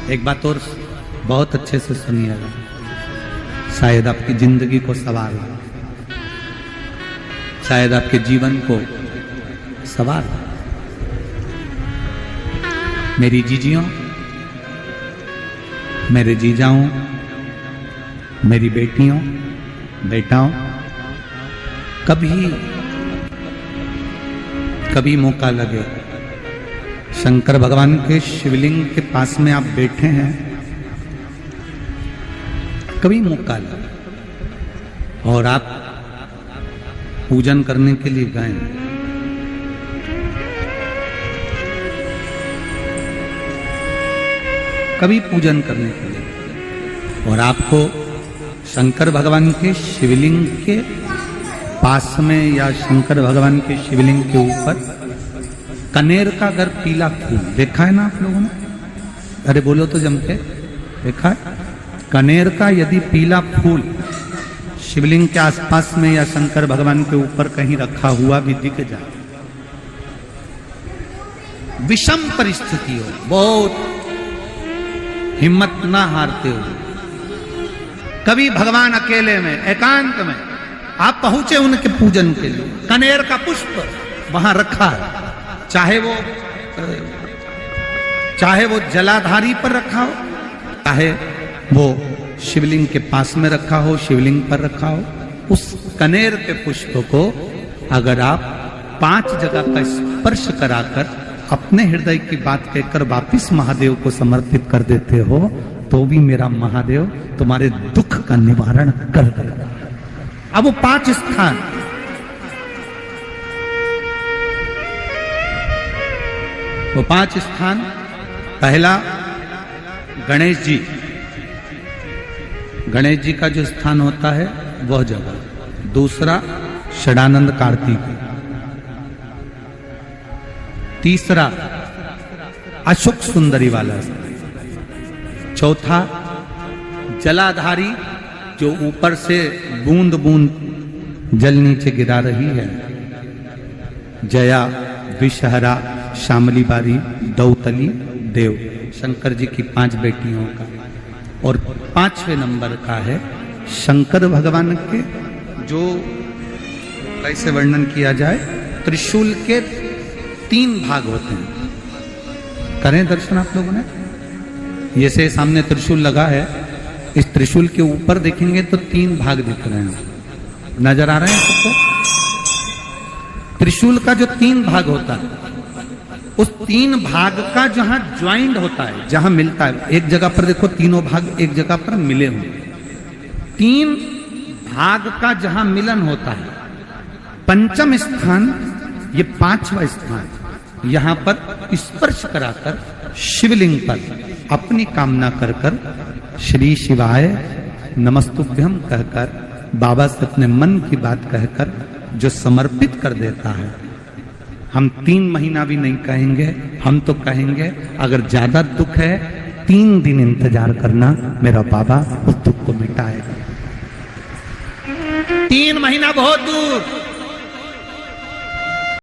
एक बात और बहुत अच्छे से सुनिएगा, शायद आपकी जिंदगी को सवार हो, शायद आपके जीवन को सवार हो। मेरी जीजियों, मेरे जीजाओं, मेरी बेटियों, बेटाओं, कभी मौका लगे, शंकर भगवान के शिवलिंग के पास में आप बैठे हैं, कभी मौका लगे और आप पूजन करने के लिए गए, कभी पूजन करने के लिए, और आपको शंकर भगवान के शिवलिंग के पास में या शंकर भगवान के शिवलिंग के ऊपर कनेर का अगर पीला फूल देखा है ना आप लोगों ने, अरे बोलो तो जम के, देखा है? कनेर का यदि पीला फूल शिवलिंग के आसपास में या शंकर भगवान के ऊपर कहीं रखा हुआ भी दिख जाए, विषम परिस्थिति हो, बहुत हिम्मत ना हारते हो, कभी भगवान अकेले में एकांत में आप पहुंचे उनके पूजन के लिए, कनेर का पुष्प वहां रखा है, चाहे वो जलाधारी पर रखा हो, चाहे वो शिवलिंग के पास में रखा हो, शिवलिंग पर रखा हो, उस कनेर के पुष्प को अगर आप 5 जगह का स्पर्श कराकर अपने हृदय की बात कहकर वापिस महादेव को समर्पित कर देते हो, तो भी मेरा महादेव तुम्हारे दुख का निवारण कर देगा। अब वो 5 स्थान, वो 5 स्थान, पहला गणेश जी, गणेश जी का जो स्थान होता है वह जगह, दूसरा षडानंद कार्तिक, तीसरा अशोक सुंदरी वाला, चौथा जलाधारी जो ऊपर से बूंद बूंद जल नीचे गिरा रही है, जया, विषहरा, शामली बारी, दौतली, देव, शंकर जी की 5 बेटियों का, और 5वें नंबर का है शंकर भगवान के, जो कैसे वर्णन किया जाए, त्रिशूल के 3 भाग होते हैं। करें दर्शन आप लोगों ने, ये से सामने त्रिशूल लगा है, इस त्रिशूल के ऊपर देखेंगे तो 3 भाग दिख रहे हैं, नजर आ रहे हैं सबको? त्रिशूल का जो 3 भाग होता है, उस 3 भाग का जहां ज्वाइंट होता है, जहां मिलता है, एक जगह पर देखो तीनों भाग एक जगह पर मिले हुए, 3 भाग का जहां मिलन होता है, 5वां स्थान, ये 5वां स्थान, यहां पर स्पर्श कराकर शिवलिंग पर अपनी कामना कर कर श्री शिवाय नमस्तुभ्यम कहकर बाबा से अपने मन की बात कहकर जो समर्पित कर देता है, हम 3 महीना भी नहीं कहेंगे, हम तो कहेंगे अगर ज्यादा दुख है 3 दिन इंतजार करना, मेरा बाबा उस दुख को मिटाएगा। 3 महीना बहुत दूर,